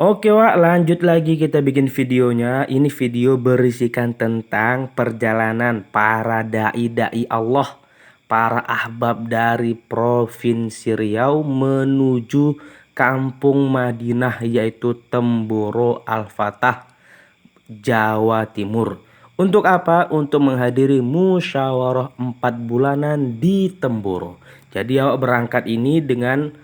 Oke Wak, lanjut lagi kita bikin videonya. Ini video berisikan tentang perjalanan para dai-dai Allah, para ahbab dari Provinsi Riau menuju Kampung Madinah, yaitu Temboro Al-Fatah, Jawa Timur. Untuk apa? Untuk menghadiri musyawarah 4 bulanan di Temboro. Jadi awak berangkat ini dengan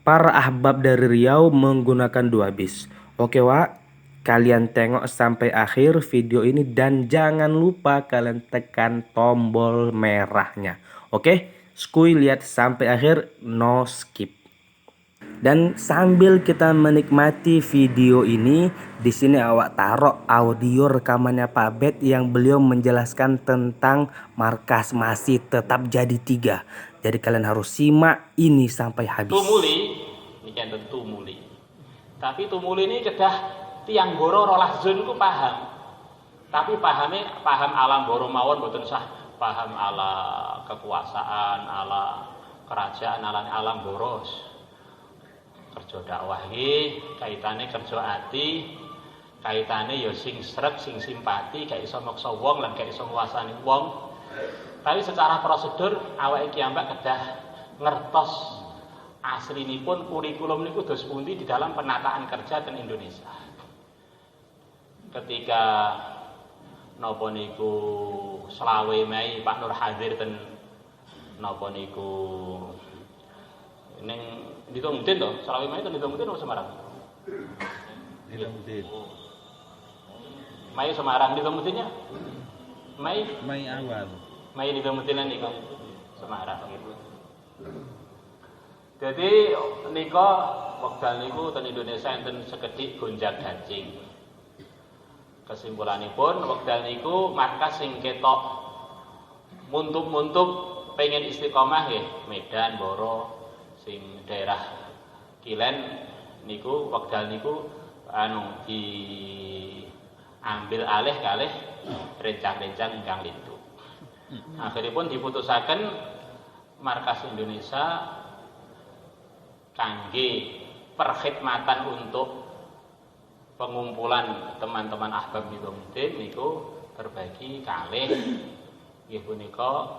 para ahbab dari Riau menggunakan 2 bis. Oke Wak, kalian tengok sampai akhir video ini dan jangan lupa kalian tekan tombol merahnya. Oke, skuy lihat sampai akhir, no skip. Dan sambil kita menikmati video ini, di sini awak taruh audio rekamannya Pak Bet yang beliau menjelaskan tentang markas masih tetap jadi 3. Jadi kalian harus simak ini sampai habis. Tumuli, ini kan tumuli. Tapi tumuli ini kedah tiang Boro rolah zon ku paham. Tapi paham alam Boro mawon boten sah paham ala kekuasaan, ala kerajaan, alam boros. Kerja dakwah iki kaitane kerja ati, kaitane ya sing sreg, sing simpati, gak iso maksa wong lan gak iso nguasani wong. Tapi secara prosedur awake iki ambak kedah ngertos aslinipun kurikulum niku dos pundi di dalam penataan kerja ten Indonesia. Ketika napa niku selawe Mei Pak Nur Hadir ten napa niku ning Ditungtin to, selawe Mei ten Ditungtin apa Semarang? Ditungtin. Mei Semarang Ditungtinnya? Mei awal. Mei Ditungtinan niku Semarang gitu. Jadi nika wekdal niku ten Indonesia enten sekedhik gonjang-ganjing. Kesimpulanipun wekdal niku markas sing ketok muntup-muntup pengen istiqomah nggih Medan, Boro, sing daerah Kilen niku wekdal niku diambil alih kalih rencang-rencang ingkang lintu. Akhiripun diputusaken markas Indonesia kangge perkhidmatan untuk pengumpulan teman-teman ahbab Ditungtin niku terbagi kalih nggih punika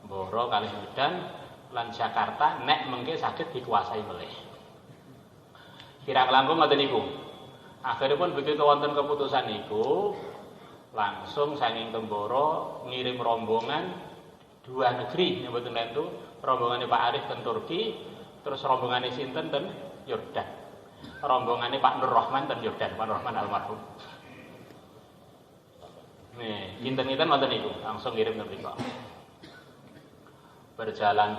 Boro kalih Medan lan Jakarta nek mengke saged dikuasai melih. Kirang langkung ngoten niku. Akhiripun begitu wonten keputusan niku langsung saking Temboro ngirim rombongan 2 negeri mboten itu rombongannya Pak Arif ten Turki, terus rombongannya sinten ten Yordan. Rombongannya Pak Nur Rahman ten Yordan, Pak Nur Rahman almarhum. Nih, kinten-kinten wonten niku langsung ngirim ten mriko. Berjalan.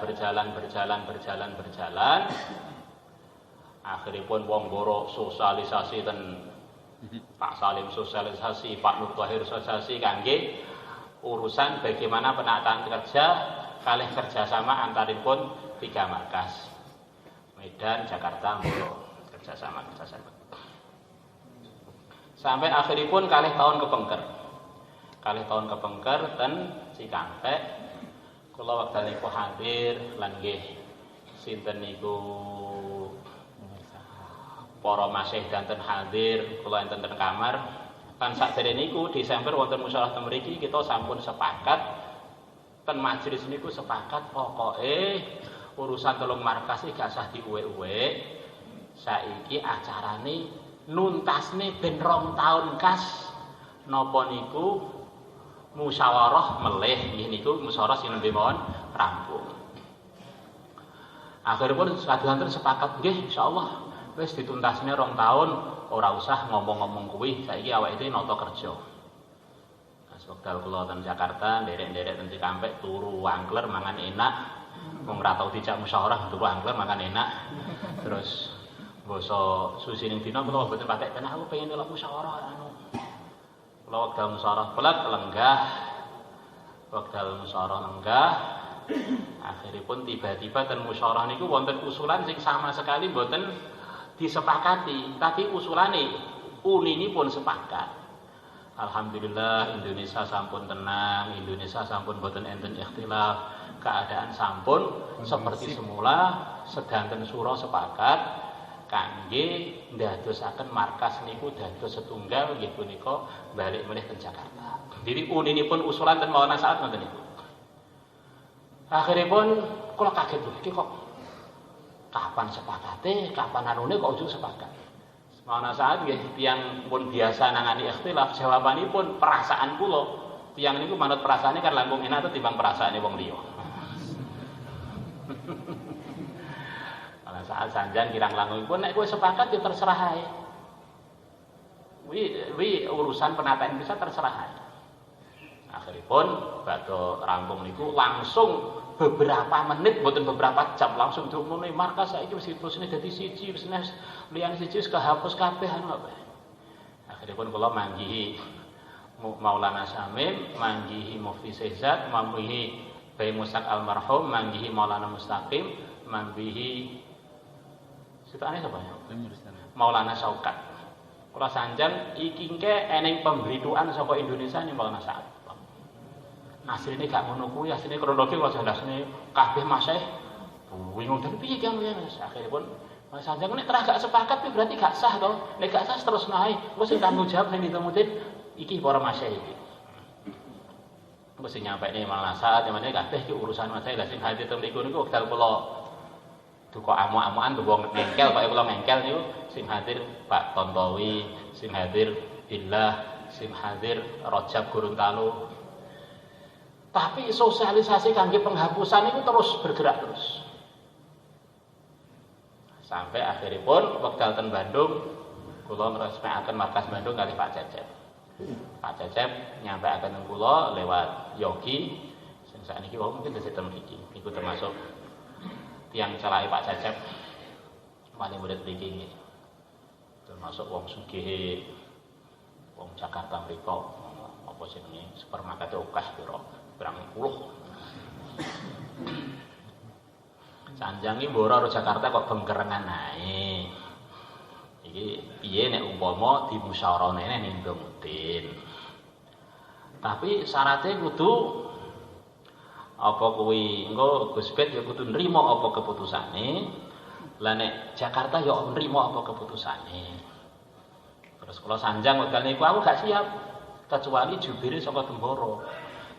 Akhiripun wong Boro sosialisasi ten Pak Salim sosialisasi, Pak Nur Tahir sosialisasi kangge urusan bagaimana penataan kerja kalih kerjasama antaripun 3 markas Medan, Jakarta, Boro kerjasama. Sampai akhiripun kalih tahun kepengker ten Cikampek kula wekdal niku hadir lan nggih sinten niku para masih danten hadir kula enten ten kamar lan sakderene niku Desember wonten musyawarah ten mriki kita sampun sepakat ten majelis niku sepakat pokoke urusan 3 markas iki gak usah diuwek-uwek. Saiki acarane nuntasne ben 2 taun kas napa niku musyawarah melih nggih niku musyawarah sing nembe mawon rampung. Akhiripun sadanten sepakat nggih insyaallah wis dituntasne 2 taun ora usah ngomong-ngomong kuwi saiki awake dhewe nata kerja. Wekdal kula ten Jakarta nderek-nderek ten Cikampek turu angkler mangan enak. Wong ora tau dijak musyawarah turu angkler mangan enak. Terus basa susi ning dina kula mboten patek pena aku pengen delok musyawarah anu. Kula wekdal musyawarah pelat lenggah. Wekdal musyawarah lenggah. Akhiripun tiba-tiba ten musyawarah niku wonten usulan sing sama sekali mboten disepakati, tapi usulane uninipun sepakat. Alhamdulillah Indonesia sampun tenang, Indonesia sampun boten enten ikhtilaf, keadaan sampun seperti semula, sedanten sura sepakat kangge ndadosaken markas niku dados setunggal nggih punika balik meneh teng Jakarta. Jadi uninipun usulan ten Maulana Sa'ad ngoten niku. Akhiripun kula kaget iki kok kapan sepakate, kapan anune kok ujug sepakat. Maulana Sa'ad nggih tiyang pun biasa nangani ikhtilaf, jawabanipun perasaan kula. Tiyang niku manut perasaane kan langkung enak timbang perasaane wong liya. Maulana Sa'ad sanjan kirang langkungipun nek kowe sepakat ya terserah ae. Wi urusan penataan bisa terserah ae. Akhiripun badhe rampung niku langsung beberapa menit mboten beberapa jam langsung diumumne markas saiki wis terusne dadi siji wis liyane siji wis kehapus kabeh anu apa. Akhiripun kula manggihi Maulana Syamim, manggihi Mufti Sehzad, manggihi Bayi Musak almarhum, manggihi Maulana Mustaqim, manggihi sitane sapa ya? Maulana Syaukat. Kula sanjang iki engke eneng pemberituan saka Indonesia ning Maulana Sa'ad. Asline gak ngono kuwi, asline kronologi kok jelasne kabeh masih bingung dan piye ki anu akhiripun Mas Sanjang nek terus gak sepakat kuwi berarti gak sah to. Nek gak sah terus nae. Wis sing tanggung jawab sing ditemutin iki para masyaikh iki. Wis sing nyampekne malah saat yang kabeh ki urusan masyaikh lah sing hati teng niku niku wekdal kula duka amu-amuan wong mengkel kaya kula mengkel niku sing hadir Pak Tontowi, sing hadir Billah, sing hadir Rajab Gorontalo. Tapi sosialisasi kangge penghapusan itu terus bergerak terus. Sampai akhiripun wekdal ten Bandung kula ngresmekaken markas Bandung kali Pak Cecep. Pak Cecep nyampaikan teng kula lewat Yogi sing sakniki wae mungkin dadi ten mriki. Iku termasuk tiyang celake Pak Cecep wali murid mriki nggih. Termasuk wong sugih wong Jakarta mriku apa jenenge supermarket akeh pira berang puluh. Sanjangi mbora karo Jakarta kok bengkerengan ae. Iki piye nek umpama dimusyawarahne ning Mutin. Tapi syaratnya kudu apa kuwi engko Gus Bet ya kudu nrimo apa keputusane. Lah nek Jakarta ya nrimo apa keputusane. Terus kula sanjang wekdal niku aku gak siap kecuali jubire saka Temboro.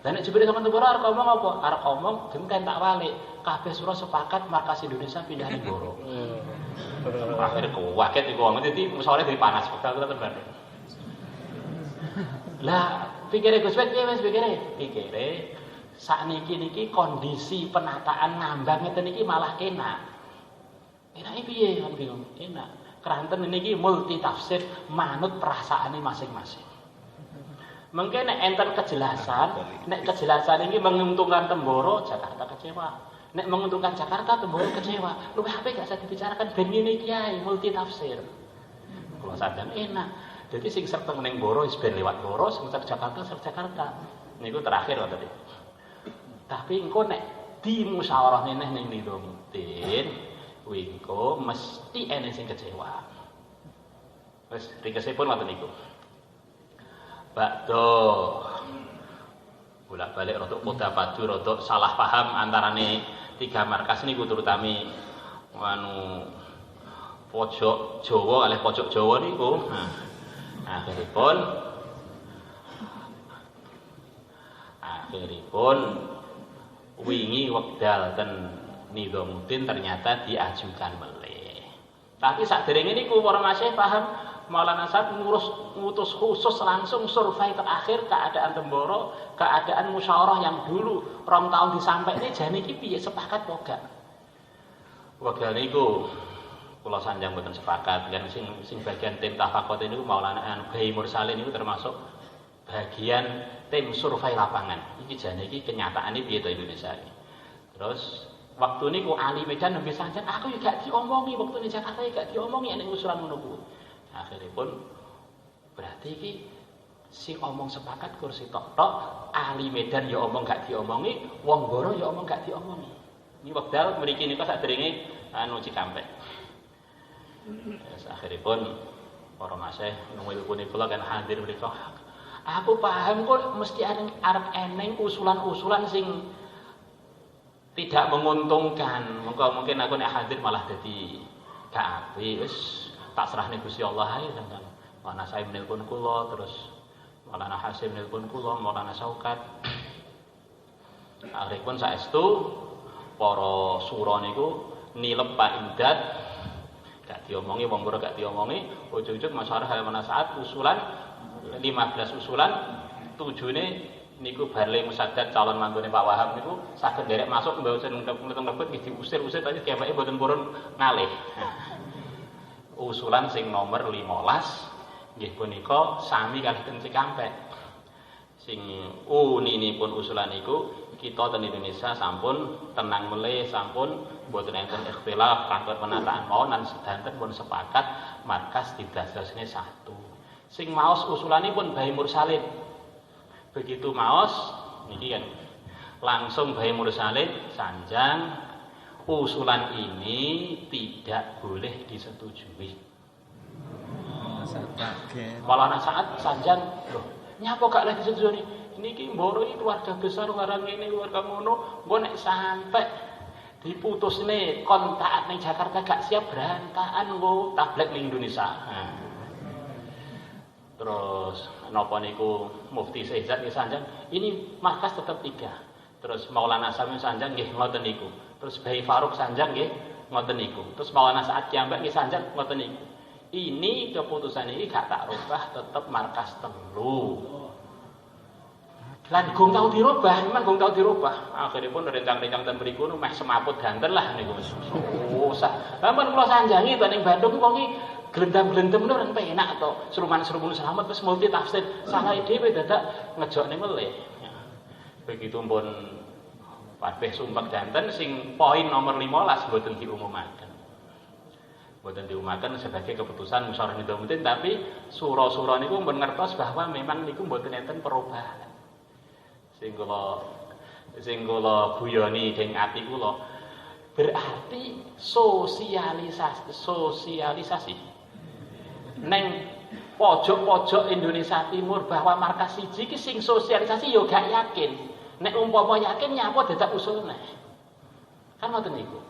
Lah nek jebule sampeyan Temboro arep ngomong apa? Arep ngomong genten tak walik. Kabeh sura sepakat markas Indonesia pindah ning Temboro. Akhire kuwaget iku wong dadi musyawarah dari panas bekal ten Bandung. Lah pikire Gus Wet piye wis pikire sakniki niki kondisi penataan ngambang ngeten iki malah enak. Enake piye kan bingung. Enak. Kranten niki multi tafsir manut perasaane masing-masing. Mungkin nek enten kejelasan, nek kejelasan ini menguntungkan Temboro, Jakarta kecewa. Nek menguntungkan Jakarta, Temboro kecewa. Luwih apik gak usah dibicarakan ben ngene iki ae, multi tafsir. Kula sadar enak. Jadi sing serta ning Boro wis ben liwat Boro, sing serta Jakarta serta Jakarta. Niku terakhir ngoten iki. Tapi engko nek dimusyawarahne ning Mutin, kuwi engko mesti ene sing kecewa. Wis ringkesipun ngoten niku. Bakdo bolak-balik rodok poda padu rodok salah paham antarane tiga markas niku terutami anu pojok Jawa kalih pojok Jawa niku. Akhiripun wingi wekdal ten Nizamuddin ternyata diajukan melih. Tapi sakderenge niku para masyaikh paham Maulana Sa'ad ngutus khusus langsung survei terakhir keadaan Temboro, keadaan musyawarah yang dulu 2 tahun disampaikan jane iki piye sepakat apa gak. Wekdal niku kula sanjang mboten sepakat kan sing bagian tim tafaqut niku Maulana Bayi Mursalin niku termasuk bagian tim survei lapangan. Iki jane iki kenyataane piye to Indonesia iki. Terus Waktu niku Ali Medan nembe sanjan aku ya gak diomongi waktu ning Jakarta ya gak diomongi nek usulan ngono kuwi. Akhiripun berarti iki sing omong sepakat kursi tok-tok, Ali Medan ya omong gak diomongi, wong Goro ya omong gak diomongi. Ini wekdal mriki nika sadurunge Cikampek. Akhiripun para masih nunggu kula kan hadir mriko. Aku paham kok mesti arep eneng usulan-usulan sing tidak menguntungkan. Mungkin aku nek hadir malah dadi gak apik. Wis tak serahne Gusti Allah ae sampeyan. Mana saya menelpon kula terus Maulana Hasim menelpon kula, Maulana Saukat. Akhiripun saestu para sura niku nilep Pak Imdad gak diomongi wong Goro gak diomongi, ujug-ujug masyarakat Manasaat usulan 15 usulan tujune niku Barle Musaddad calon mantune Pak Wahab niku saged nderek masuk mboten mlebet nggih diusir-usir tapi kepeke mboten purun ngalih. Usulan sing nomor 15 nggih punika sami kalih ten Cikampek. Sing uninipun usulan niku kita ten Indonesia sampun tenang meleh sampun mboten enten ikhtilaf kanthi penataan mawon lan sedanten pun sepakat markas didasarne satu. Sing maos usulanipun Bae Mursalid. Begitu maos niki kan langsung Bae Mursalid sanjang usulan ini tidak boleh disetujui. Malah saat sanjang loh nyapa gak lagi disetujui niki mboro iki keluarga besar ngarang ngene keluarga ngono engko nek sampe diputusne kontak ning Jakarta gak siap berantakan engko tablek ning Indonesia. Terus napa niku Mufti Sehzad nggih sanjang ini markas tetap 3. Terus Maulana Samin sanjang nggih ngoten niku. Terus Bayi Faruk sanjang nggih ngoten niku. Terus Maulana Saat Kiambak nggih sanjang ngoten niku. Ini keputusan ini gak tak rubah tetap markas 3. Lan gong tau dirubah, memang gong tau dirubah. Akhiripun rencang-rencang ten mriku meh semaput ganten lah niku wis susah. Lamun kula sanjangi ten ning Bandung kok iki glendam-glendem ora penak to. Seruman-serumun selamat wis multi tafsir. Salah dhewe dadak ngejokne meleh. Begitu pun Padbeh sumpek ganten sing poin nomor 15 mboten diumumaken. Mboten diumumaken sebagai keputusan musyawarah Nizamuddin tapi sura-sura niku pun ngertos bahwa memang niku mboten enten perubahan. Sing kula guyoni deng ati kula berarti sosialisasi neng pojok-pojok Indonesia Timur bahwa markas siji ki sing sosialisasi yo gak yakin. Nek umpama yakin nyapa dadak usulne. Kan ngoten niku.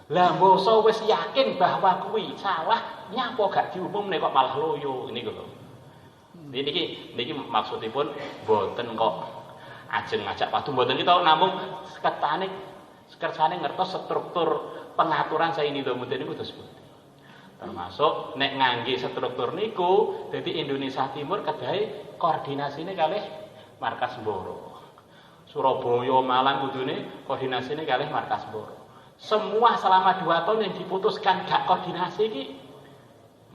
Lah mboso wis yakin bahwa kuwi salah nyapa gak diumumne kok malah loyo niku lho. Niki maksudipun boten kok ajeng ngajak padu mboten kita namung kersane ngertos struktur pengaturan saya Nizamuddin niku terus termasuk nek ngangge struktur niku dadi Indonesia Timur kedahe koordinasine kalih markas Mboro. Surabaya Malang kudune koordinasine kalih markas Mboro. Semua selama 2 tahun yang diputuskan gak koordinasi iki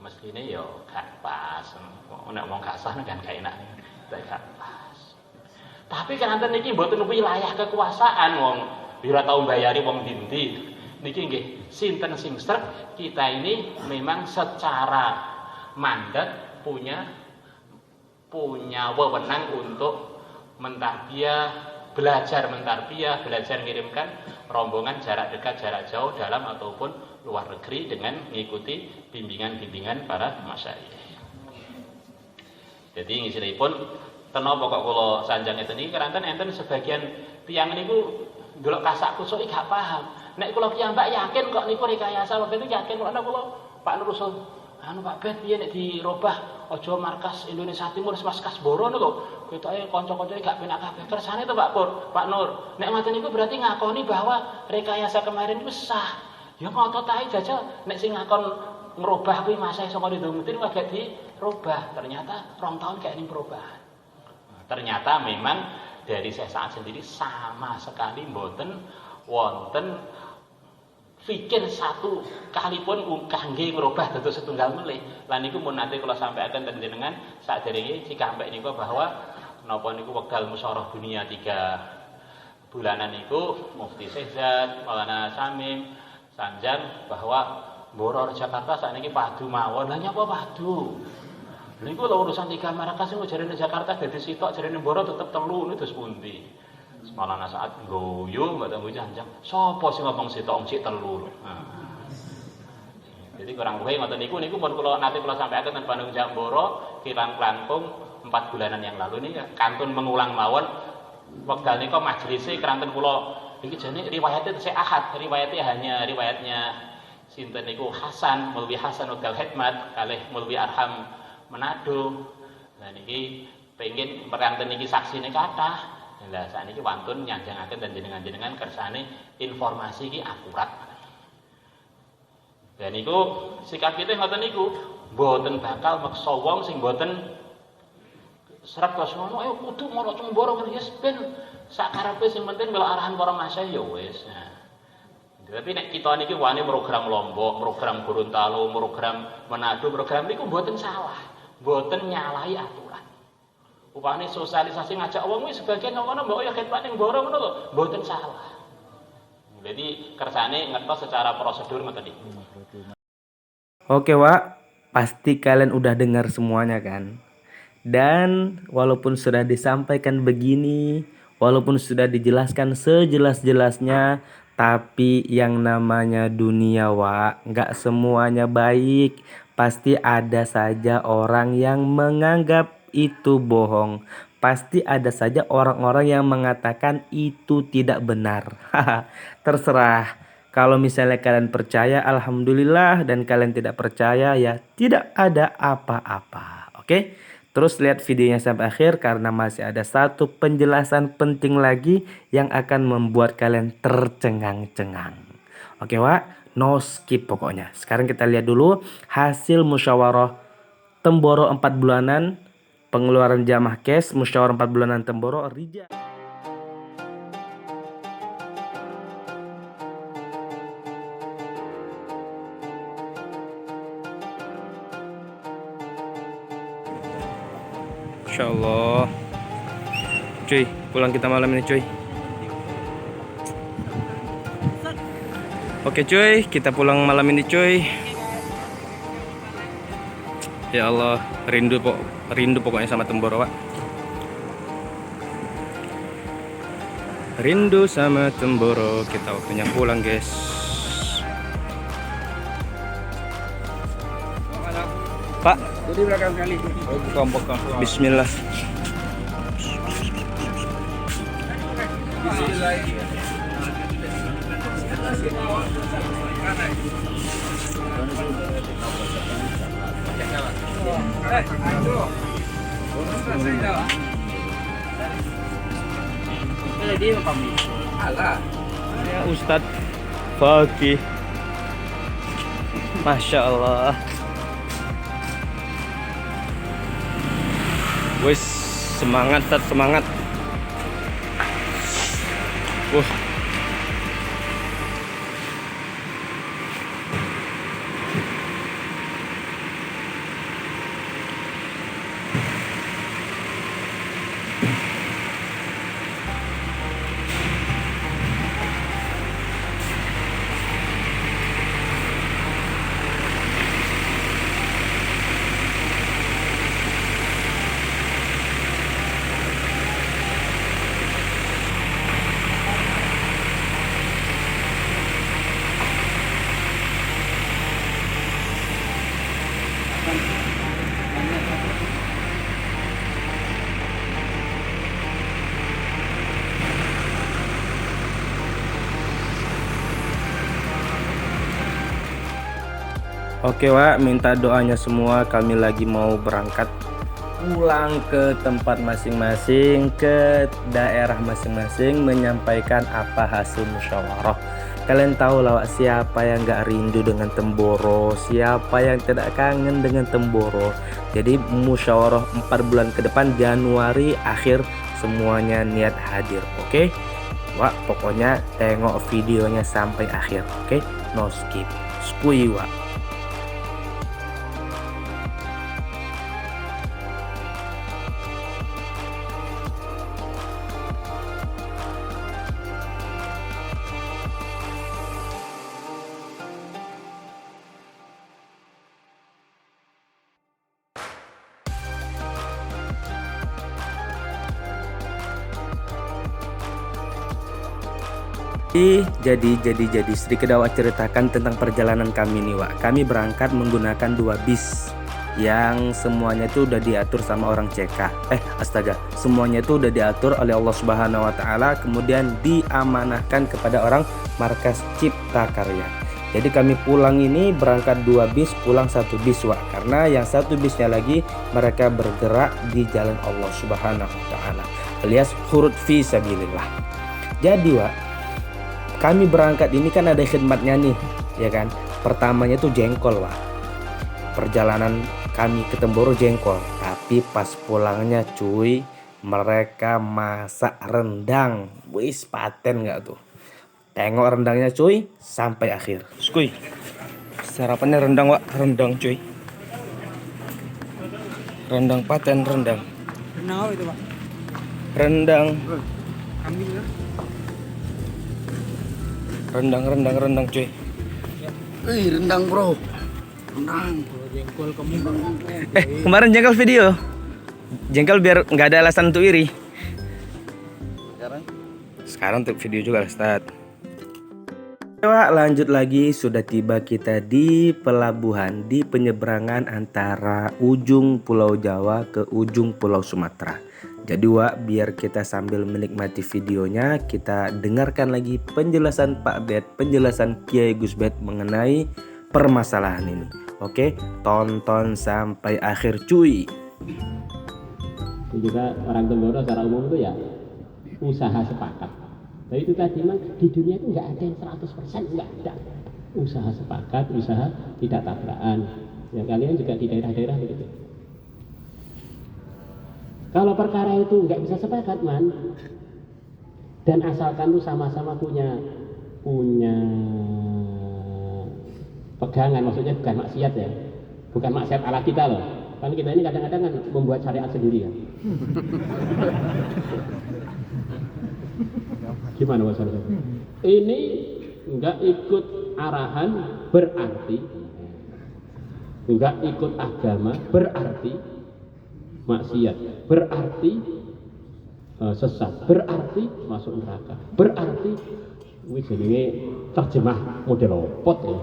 mestine ya gak pas. Nek wong gak sah kan gak enak. Gak pas. Tapi kan enten niki mboten wilayah kekuasaan wong ora tau mbayari wong ndi-ndi. Niki nggih sinten sing srek kita ini memang secara mandat punya wewenang untuk belajar mengirimkan rombongan jarak dekat jarak jauh dalam ataupun luar negeri dengan mengikuti bimbingan-bimbingan para masyayikh. Jadi ngisiripun kenapa kok kula sanjang ngeten iki keranten enten sebagian tiyang niku ndelok kasak kusuk gak paham. Nek kula piyambak yakin kok niku rekayasa waktu itu yakin kok kula Pak Nur Rasul Pak Bet piye nek dirubah aja markas Indonesia Timur markas Mboro niku ketoke kanca-kancane gak penak kabeh. Kersane to Pak Nur. Nek ngoten niku berarti ngakoni bahwa rekayasa kemarin itu sah. Ya ngotot ae jajal nek sing ngakon ngrubah kuwi masa saka Nizamuddin agak dirubah. Ternyata 2 tahun kayak ini perubahan. Ternyata memang dari Syekh Sa'ad sendiri sama sekali mboten wonten fikir satu kalipun kangge ngrubah dados setunggal melih. Lan niku mun nate kula sampaikan ten jenengan saderenge Cikampek niku bahwa napa niku wekdal musyawarah dunia 3 bulanan itu Mufti Sehzad, Maulana Samim, Sanjang bahwa Boro Jakarta saat ini padu mawon. Lah nyapa padu? Niku lho urusan 3 markas sing jarene Jakarta dadi sitok, jarene Boro tetep telu niku terus pundi? Maulana saat guyu mbak temu Sanjang. Sopo sing ngomong sitok sik telu? Jadi kurang luwih ngoten niku pun kula nate kula sampaikan ten Bandung Jamboro kirang langkung 4 bulanan yang lalu ini kantun mengulang mawon wekdal nika majelise keranten kula iki jane riwayatnya tesih ahad, riwayatnya sinten niku Hasan, Mulwi Hasan Udal Hikmat kalih Mulwi Arham Manado. Lah niki pengin peranten niki saksine kathah. Lah sakniki wantun nyanjangaken dan jenengan-jenengan kersane informasi iki akurat. Dan niku sikap kita ngoten niku, mboten bakal meksa wong sing mboten sreg terus ngono, ayo kudu mara Cemboro ngene yes ben sakarepe sing penting melu arahan para masyayikh ya wis. Nah. Tapi nek kita niki wani program Lombok, program Gorontalo, program Manado, program niku mboten salah, mboten nyalahi aturan. Upane sosialisasi ngajak wong wis sebagian ngono mbok ya ketpak ning Boro ngono lho, mboten salah. Jadi kersane ngertos secara prosedur ngoten niku. Oke Wak, pasti kalian udah dengar semuanya kan? Dan walaupun sudah disampaikan begini, walaupun sudah dijelaskan sejelas-jelasnya, tapi yang namanya dunia Wak, nggak semuanya baik. Pasti ada saja orang yang menganggap itu bohong. Pasti ada saja orang-orang yang mengatakan itu tidak benar. Terserah. Kalau misalnya kalian percaya, alhamdulillah, dan kalian tidak percaya, ya tidak ada apa-apa. Oke? Terus lihat videonya sampai akhir karena masih ada satu penjelasan penting lagi yang akan membuat kalian tercengang-cengang. Oke, Wak? No skip pokoknya. Sekarang kita lihat dulu hasil musyawarah Temboro 4 bulanan, pengeluaran jamaah cash, musyawarah 4 bulanan Temboro, Rija. Insya Allah. Cuy, pulang kita malam ini cuy. Oke cuy, kita pulang malam ini cuy. Ya Allah, rindu pokoknya sama Temboro, Pak. Rindu sama Temboro. Kita waktunya pulang, guys. Pak, Jadi belakang kali. Oh, bukan. bismillah. Ya Ustadz Fakih. Masya Allah. Wes semangat, Tat, semangat. Oke Wak, minta doanya semua, kami lagi mau berangkat pulang ke tempat masing-masing, ke daerah masing-masing, menyampaikan apa hasil musyawarah. Kalian tahu lah Wak, siapa yang gak rindu dengan Temboro, siapa yang tidak kangen dengan Temboro. Jadi musyawarah 4 bulan ke depan, Januari akhir semuanya niat hadir. Oke Wak, pokoknya tengok videonya sampai akhir. Oke, no skip. Skui Wak. Jadi sedikit awak ceritakan tentang perjalanan kami nih, Wak. Kami berangkat menggunakan 2 bis yang semuanya itu udah diatur sama orang CK. Semuanya itu udah diatur oleh Allah Subhanahu wa taala, kemudian diamanahkan kepada orang Markas Cipta Karya. Jadi kami pulang ini berangkat 2 bis, pulang 1 bis, Wak. Karena yang 1 bisnya lagi mereka bergerak di jalan Allah Subhanahu wa taala, alias khurud fi sabilillah. Jadi, Wak, kami berangkat ini kan ada khidmatnya nih, ya kan. Pertamanya tuh jengkol, Wak. Perjalanan kami ke Temboro jengkol, tapi pas pulangnya cuy, mereka masak rendang. Wis paten nggak tuh? Tengok rendangnya cuy sampai akhir. Skuy, sarapannya rendang, Wak. Rendang cuy. Rendang paten, rendang. Rendang apa itu, Pak? Rendang, Kambing ya? rendang cuy. Rendang, bro. Rendang. Jengkol kamu bang. Kemarin jengkol video. Jengkol biar nggak ada alasan untuk iri. Sekarang untuk video juga, Ustaz. Wah, lanjut lagi, sudah tiba kita di pelabuhan, di penyeberangan antara ujung Pulau Jawa ke ujung Pulau Sumatera. Jadi, Wak, biar kita sambil menikmati videonya, kita dengarkan lagi penjelasan Pak Bet, penjelasan Kiai Gus Bet mengenai permasalahan ini. Oke, tonton sampai akhir cuy. Itu juga orang Temboro secara umum itu ya usaha sepakat. Tapi itu tadi memang di dunia itu nggak ada yang 100%, nggak ada. Usaha sepakat, usaha tidak tabrakan. Ya kalian juga di daerah-daerah begitu. Kalau perkara itu nggak bisa sepakat, man, dan asalkan tuh sama-sama punya pegangan, maksudnya bukan maksiat ya, bukan maksiat ala kita loh. Kan kita ini kadang-kadang kan membuat syariat sendiri ya. Gimana maksudnya? Ini nggak ikut arahan berarti, nggak ikut agama berarti maksiat, berarti sesat, berarti masuk neraka, berarti wis jenenge terjemah model opot ya.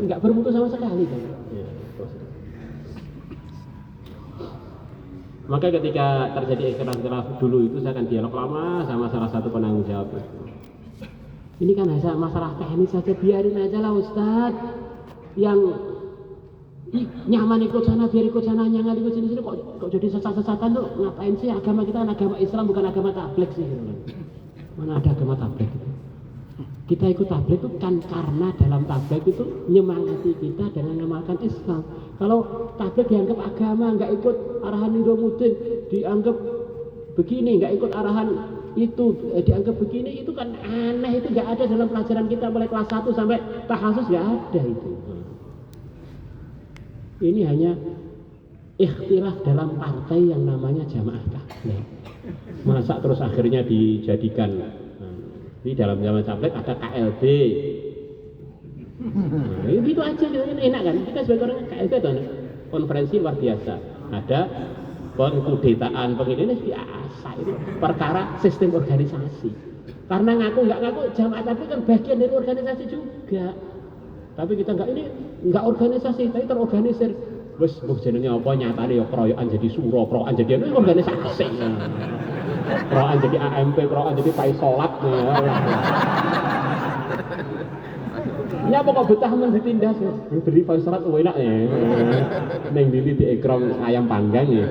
Enggak bermutu sama sekali kan. Ya, maka ketika terjadi ikhtilaf dulu itu saya akan dialog lama sama salah satu penanggung jawab. Ini kan hanya masalah teknis saja, biarin aja lah Ustadz. Yang nyaman ikut sana, biar ikut sana, nyaman ikut sini kok jadi sesat-sesatan tuh, ngapain sih? Agama kita kan agama Islam, bukan agama tabligh sih. Mana ada agama tabligh itu? Kita ikut tabligh itu kan karena dalam tabligh itu menyemangati kita dengan mengamalkan Islam. Kalau tabligh dianggap agama, nggak ikut arahan Nizamudin, dianggap begini, nggak ikut arahan itu, dianggap begini, itu kan aneh, itu nggak ada dalam pelajaran kita mulai kelas 1 sampai tahasus, nggak ada itu. Ini hanya ikhtilaf dalam partai yang namanya jamaah tabligh. Masa terus akhirnya dijadikan di dalam zaman tabligh ada KLB. Nah, itu aja enak kan? Kita sebagai orang KLB itu konferensi luar biasa. Ada pengkudetaan, ini biasa, itu perkara sistem organisasi. Karena ngaku nggak ngaku jamaah tabligh kan bagian dari organisasi juga. Tapi kita nggak organisasi, tapi terorganisir. Wes jenenge apa nyatane ya keroyokan jadi suro, keroyokan jadi itu organisasi. Keroyokan jadi AMP, keroyokan jadi paisolat. Ya pokok betah men ditindas, beri paisolat enak ya. Ning dili di ekrom ayam panggang ya.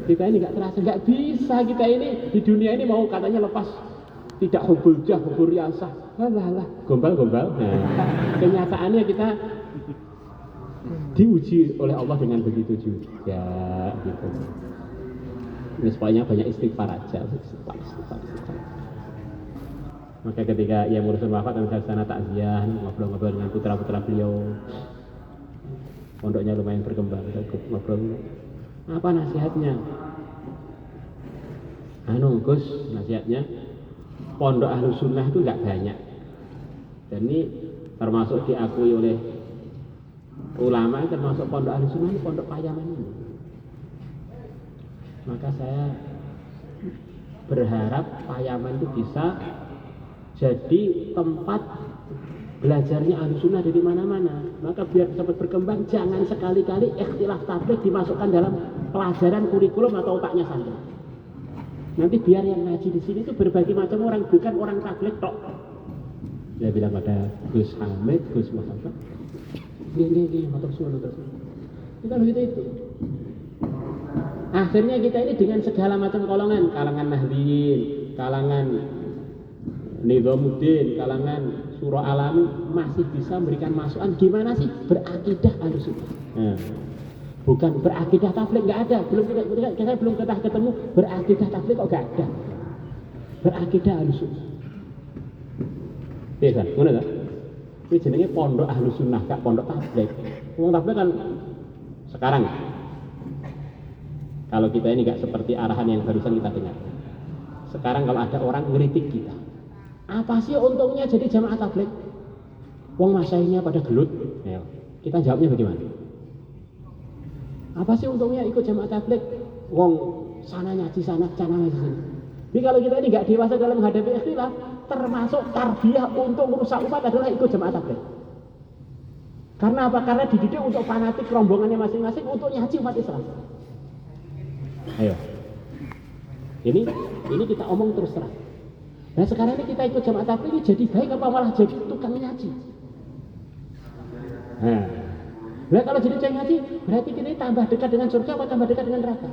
Kita ini nggak terasa, nggak bisa kita ini di dunia ini mau katanya lepas tidak hubul jah, hubul riasah. Lah, gombal-gombal. Nah, kenyataannya kita diuji oleh Allah dengan begitu juga, gitu. Ini supaya banyak istighfar aja, istighfar. Maka ketika ia ngurusin wafat dan sana takziah, ngobrol-ngobrol dengan putra-putra beliau, pondoknya lumayan berkembang, ngobrol. Apa nasihatnya? Gus, nasihatnya pondok Ahlus Sunnah itu nggak banyak, dan ini termasuk diakui oleh ulama, termasuk pondok Ahlus Sunnah ini pondok Payaman ini. Maka saya berharap Payaman itu bisa jadi tempat belajarnya Ahlussunnah dari mana-mana. Maka biar cepat berkembang, jangan sekali-kali ikhtilaf tabligh dimasukkan dalam pelajaran kurikulum atau otaknya santri. Nanti biar yang ngaji di sini itu berbagai macam orang, bukan orang tabligh tok. Dia bilang pada Gus Hamid, Gus Muhammad, gini, motor suara. Kita begitu itu. Akhirnya kita ini dengan segala macam golongan, kalangan Nahdiyin, kalangan Nizamuddin, kalangan Surah Alami masih bisa memberikan masukan gimana sih berakidah Ahlussunnah. Nah, bukan berakidah tabligh, nggak ada. Kita belum ketemu berakidah tabligh kok nggak ada. Berakidah Ahlussunnah. Iya kan, mana kan? Ini jenenge pondok Ahlussunnah, gak pondok tabligh. Pondok tabligh kan sekarang. Kalau kita ini gak seperti arahan yang barusan kita dengar. Sekarang kalau ada orang ngeritik kita, apa sih untungnya jadi jamaah tabligh? Wong masyaihnya pada gelut. Ya, kita jawabnya bagaimana? Apa sih untungnya ikut jamaah tabligh? Wong sana ngaji sana, sana ngaji sini. Jadi kalau kita ini gak dewasa dalam menghadapi ikhtilaf, termasuk tarbiyah untuk merusak umat adalah ikut jamaah tabligh. Karena apa? Karena dididik untuk fanatik rombongannya masing-masing untuk nyaci umat Islam. Ayo, ini kita omong terus terang. Nah sekarang ini kita ikut jamaah tabligh ini jadi baik apa malah jadi tukang nyaci? Nah kalau jadi tukang nyaci berarti kita ini tambah dekat dengan surga atau tambah dekat dengan neraka?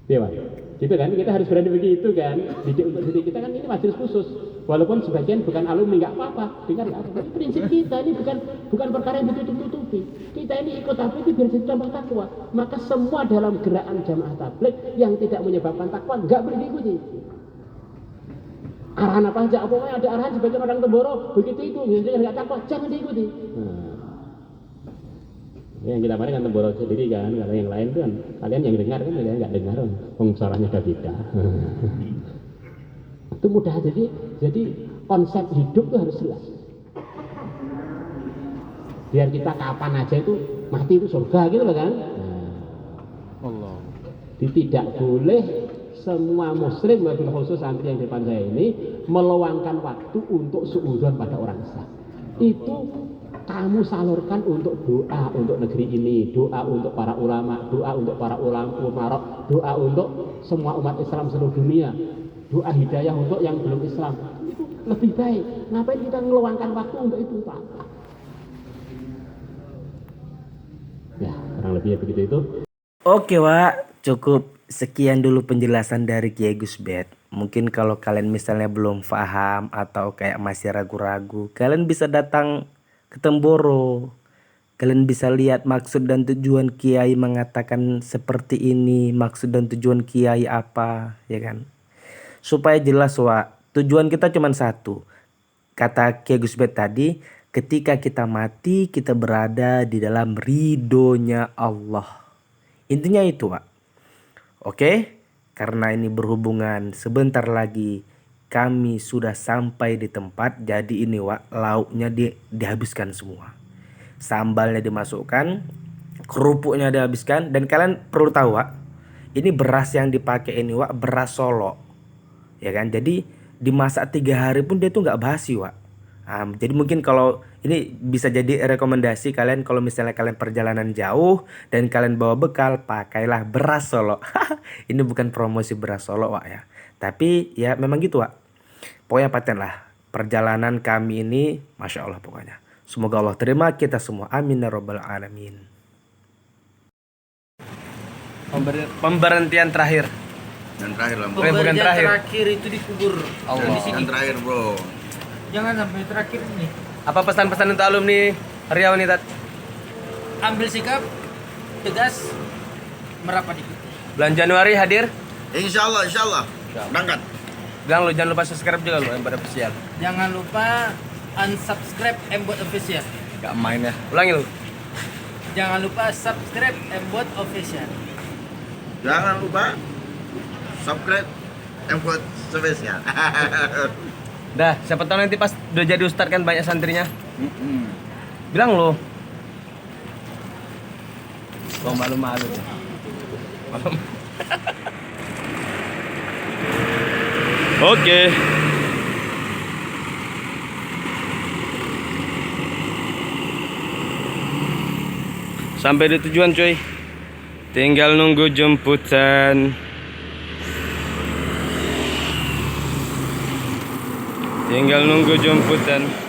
Iya Pak, gitu kan? Kita harus berani begitu kan? Didik untuk diri kita kan ini majelis khusus. Walaupun sebagian bukan alumni nggak apa-apa, dengar nggak apa-apa. Prinsip kita ini bukan perkara yang ditutup-tutupi. Kita ini ikut tabligh itu biar jadi tambah takwa. Maka semua dalam gerakan jamaah tabligh yang tidak menyebabkan takwa nggak boleh diikuti. Arahan apa aja, pokoknya ada arahan sebagian orang Temboro begitu itu, jadi nggak takwa, jangan diikuti. Yang kita kemarin kan Temboro sendiri kan, kalau yang lain kan kalian yang dengar kan kalian nggak dengar, suaranya udah beda. Itu mudah, jadi konsep hidup itu harus jelas. Biar kita kapan aja itu mati itu surga gitu loh kan. Allah. Tidak boleh semua muslim, wabil khusus santri yang di depan saya ini meluangkan waktu untuk suudzon pada orang Islam. Itu kamu salurkan untuk doa untuk negeri ini, doa untuk para ulama, doa untuk para ulama, doa untuk semua umat Islam seluruh dunia, doa hidayah untuk yang belum Islam. Itu lebih baik. Ngapain kita ngeluangkan waktu untuk itu, Pak? Ya, kurang lebihnya begitu itu. Oke Wak, cukup sekian dulu penjelasan dari Kiai Gus Bet. Mungkin kalau kalian misalnya belum paham atau kayak masih ragu-ragu, kalian bisa datang ke Temboro. Kalian bisa lihat maksud dan tujuan Kiai mengatakan seperti ini, maksud dan tujuan Kiai apa, ya kan? Supaya jelas Wak, tujuan kita cuma satu. Kata Kiai Gus Bet tadi, ketika kita mati kita berada di dalam ridhonya Allah. Intinya itu Wak. Oke, karena ini berhubungan sebentar lagi kami sudah sampai di tempat. Jadi ini Wak, lauknya dihabiskan semua. Sambalnya dimasukkan, kerupuknya dihabiskan. Dan kalian perlu tahu Wak, ini beras yang dipakai ini Wak, beras Solo. Ya kan, jadi dimasak 3 hari pun dia tuh nggak basi Wak. Jadi mungkin kalau ini bisa jadi rekomendasi kalian kalau misalnya kalian perjalanan jauh dan kalian bawa bekal, pakailah beras Solo. Ini bukan promosi beras Solo Wak ya. Tapi ya memang gitu Wak. Pokoknya paten lah. Perjalanan kami ini Masya Allah pokoknya. Semoga Allah terima kita semua. Amin ya rabbal alamin. Pemberhentian terakhir. Yang terakhir lah, Bukan terakhir itu dikubur yang, di sini. yang terakhir bro. Jangan sampai terakhir ini. Apa pesan-pesan untuk alumni Riau nih Tat? Ambil sikap tegas, merapat dikit. Bulan Januari hadir. Insya Allah berangkat. Jangan lupa subscribe juga lu Embot Official. Jangan lupa unsubscribe Embot Official. Gak main ya. Ulangi lu. Jangan lupa subscribe Embot Official. Jangan lupa subscribe Embot Spesial. Dah, siapa tahu nanti pas udah jadi ustad kan banyak santrinya. Bilang lu. Gua malu-malu. Oke. Sampai di tujuan cuy. Tinggal nunggu jemputan. Tinggal nunggu jemputan.